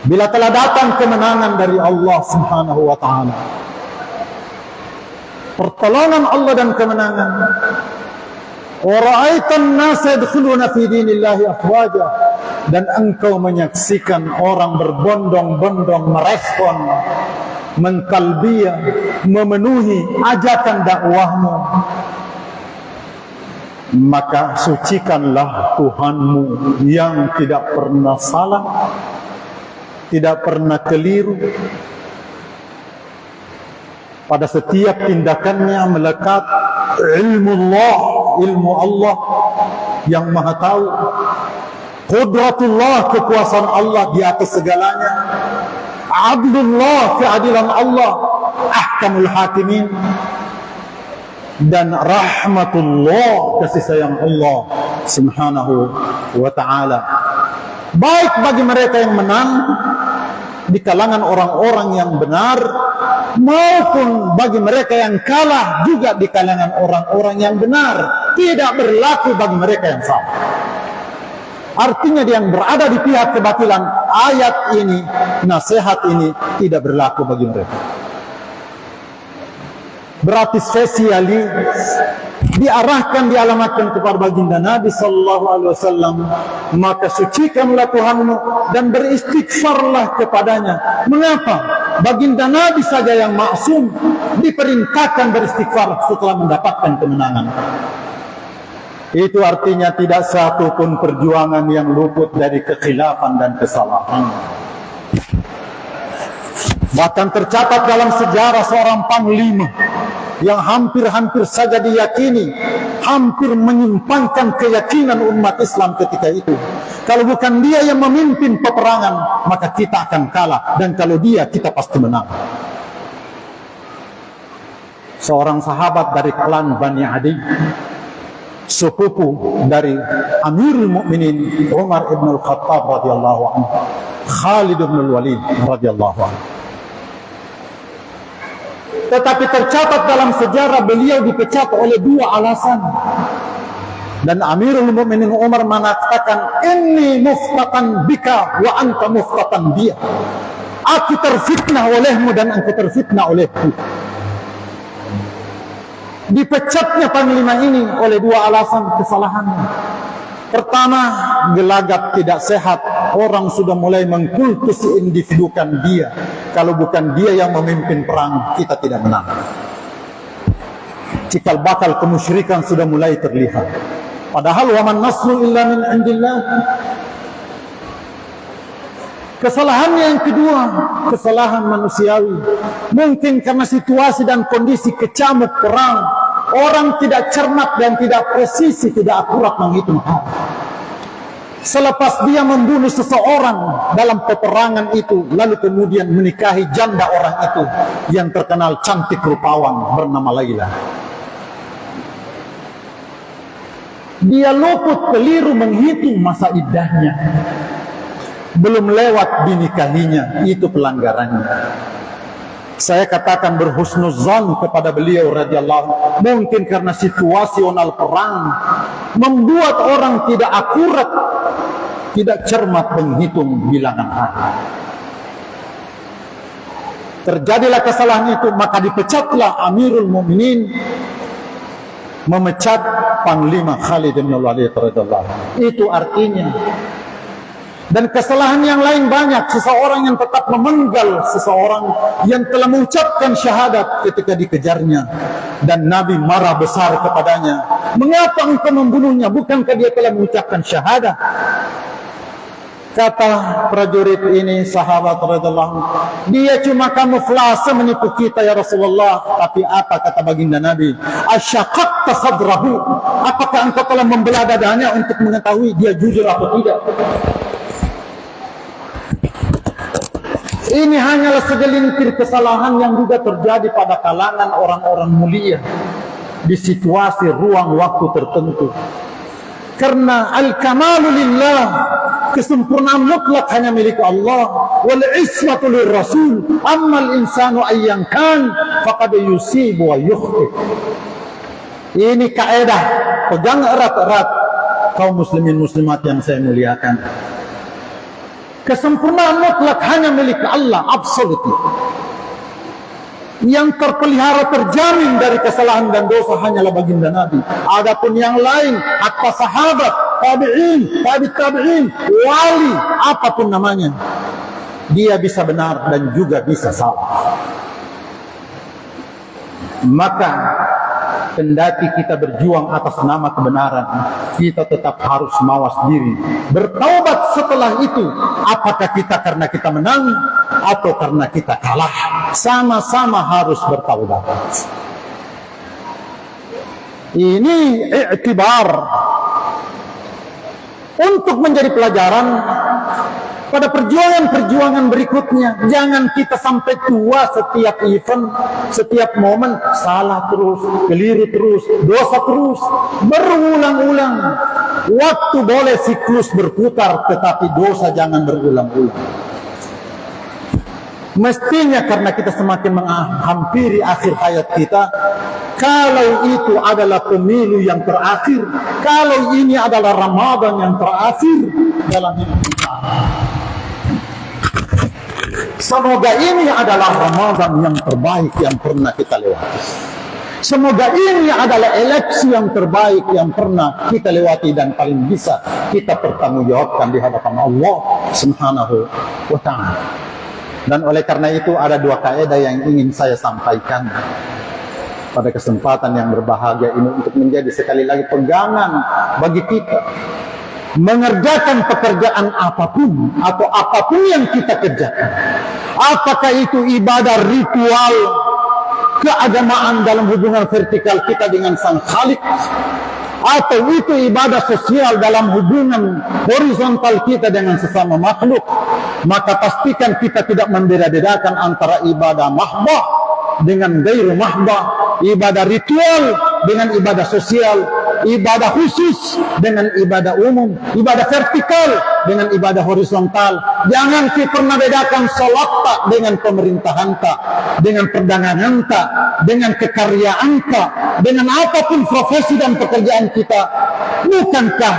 Bila telah datang kemenangan dari Allah Subhanahu wa ta'ala, pertolongan Allah dan kemenangan, wa ra'aitan nasa yadkhuluna fi dinillahi afwaja, dan engkau menyaksikan orang berbondong-bondong merespon, mentalbiyah, memenuhi ajakan dakwahmu, maka sucikanlah Tuhanmu yang tidak pernah salah, tidak pernah keliru. Pada setiap tindakannya melekat ilmu Allah yang maha tahu, qudratullah, kekuasaan Allah di atas segalanya, adlullah, keadilan Allah, ahkamul hakimin, dan rahmatullah, kasih sayang Allah Subhanahu wa ta'ala, baik bagi mereka yang menang di kalangan orang-orang yang benar, maupun bagi mereka yang kalah juga di kalangan orang-orang yang benar. Tidak berlaku bagi mereka yang salah. Artinya dia yang berada di pihak kebatilan, ayat ini, nasihat ini tidak berlaku bagi mereka. Berarti spesialis diarahkan, dialamatkan kepada baginda Nabi sallallahu alaihi wasallam, maka sucikanlah Tuhanmu dan beristighfarlah kepadanya. Mengapa? Baginda Nabi saja yang maksum diperintahkan beristighfar setelah mendapatkan kemenangan. Itu artinya tidak satu pun perjuangan yang luput dari kekhilafan dan kesalahan. Bahkan tercatat dalam sejarah seorang panglima yang hampir-hampir saja diyakini, hampir menyimpangkan keyakinan umat Islam ketika itu. Kalau bukan dia yang memimpin peperangan, maka kita akan kalah. Dan kalau dia, kita pasti menang. Seorang sahabat dari klan Bani Adi, sepupu dari Amirul Mukminin Umar ibn al-Khattab radhiyallahu anhu, Khalid ibn al-Walid radhiyallahu anhu. Tetapi tercatat dalam sejarah beliau dipecat oleh dua alasan. Dan Amirul Mukminin Umar mengatakan, "Inni muftatan bika wa anta muftatan biya." Aku terfitnah olehmu dan engkau terfitnah olehku. Dipecatnya panglima ini oleh dua alasan kesalahannya. Pertama, gelagat tidak sehat. Orang sudah mulai mengkultus individukan dia. Kalau bukan dia yang memimpin perang, kita tidak menang. Cikal bakal kemusyrikan sudah mulai terlihat. Padahal waman nasru illa min indillah. Kesalahannya yang kedua, kesalahan manusiawi. Mungkin karena situasi dan kondisi kecamuk perang, orang tidak cermat dan tidak presisi, tidak akurat menghitung hal. Selepas dia membunuh seseorang dalam peperangan itu, lalu kemudian menikahi janda orang itu yang terkenal cantik rupawan bernama Laila. Dia luput, keliru menghitung masa iddahnya. Belum lewat dinikahinya, itu pelanggarannya. Saya katakan berhusnuzan kepada beliau radhiyallahu, mungkin karena situasional perang membuat orang tidak akurat, tidak cermat menghitung bilangan hari. Terjadilah kesalahan itu, maka dipecatlah Amirul Mukminin, memecat Panglima Khalid bin Walid radhiyallahu. Itu artinya. Dan kesalahan yang lain banyak. Seseorang yang tetap memenggal seseorang yang telah mengucapkan syahadat ketika dikejarnya, dan Nabi marah besar kepadanya. Mengapa engkau membunuhnya? Bukankah dia telah mengucapkan syahadat? Kata prajurit ini, sahabat radhiyallahu, dia cuma kamuflase menipu kita ya Rasulullah. Tapi apa kata baginda Nabi? Asyaqaqta sadrahu. Apakah engkau telah membelah dadanya untuk mengetahui dia jujur atau tidak? Ini hanyalah segelintir kesalahan yang juga terjadi pada kalangan orang-orang mulia di situasi ruang waktu tertentu. Karena al-kamalu lillah, kesempurnaan mutlak hanya milik Allah, wal ismatu lirrasul, ammal insanu ayyan kan faqad yusibu wa yukhti. Ini kaidah, pegang erat-erat kaum muslimin muslimat yang saya muliakan. Kesempurnaan mutlak hanya milik Allah, absolutely. Yang terpelihara terjamin dari kesalahan dan dosa hanyalah baginda Nabi. Adapun yang lain, hatta sahabat, tabi'in, tabi'in, wali, apapun namanya, dia bisa benar dan juga bisa salah. Maka kendati kita berjuang atas nama kebenaran, kita tetap harus mawas diri. Bertaubat setelah itu, apakah kita karena kita menang atau karena kita kalah, sama-sama harus bertaubat. Ini i'tibar untuk menjadi pelajaran pada perjuangan-perjuangan berikutnya. Jangan kita sampai tua setiap event, setiap momen salah terus, keliru terus, dosa terus, berulang-ulang. Waktu boleh siklus berputar, tetapi dosa jangan berulang-ulang. Mestinya karena kita semakin menghampiri akhir hayat kita, kalau itu adalah pemilu yang terakhir, kalau ini adalah Ramadan yang terakhir dalam hidup kita, semoga ini adalah Ramadan yang terbaik yang pernah kita lewati. Semoga ini adalah eleksi yang terbaik yang pernah kita lewati dan paling bisa kita pertanggungjawabkan di hadapan Allah Subhanahu wa ta'ala. Dan oleh karena itu ada dua kaidah yang ingin saya sampaikan pada kesempatan yang berbahagia ini untuk menjadi sekali lagi pegangan bagi kita mengerjakan pekerjaan apapun atau apapun yang kita kerjakan. Apakah itu ibadah ritual keagamaan dalam hubungan vertikal kita dengan Sang Khalik, atau itu ibadah sosial dalam hubungan horizontal kita dengan sesama makhluk, maka pastikan kita tidak membeda-bedakan antara ibadah mahbah dengan gairu mahbah, ibadah ritual dengan ibadah sosial, ibadah khusus dengan ibadah umum, ibadah vertikal dengan ibadah horizontal. Jangan kita pernah bedakan salat tak dengan pemerintahan tak, dengan perdagangan tak, dengan kekaryaan tak, dengan apapun profesi dan pekerjaan kita. Bukankah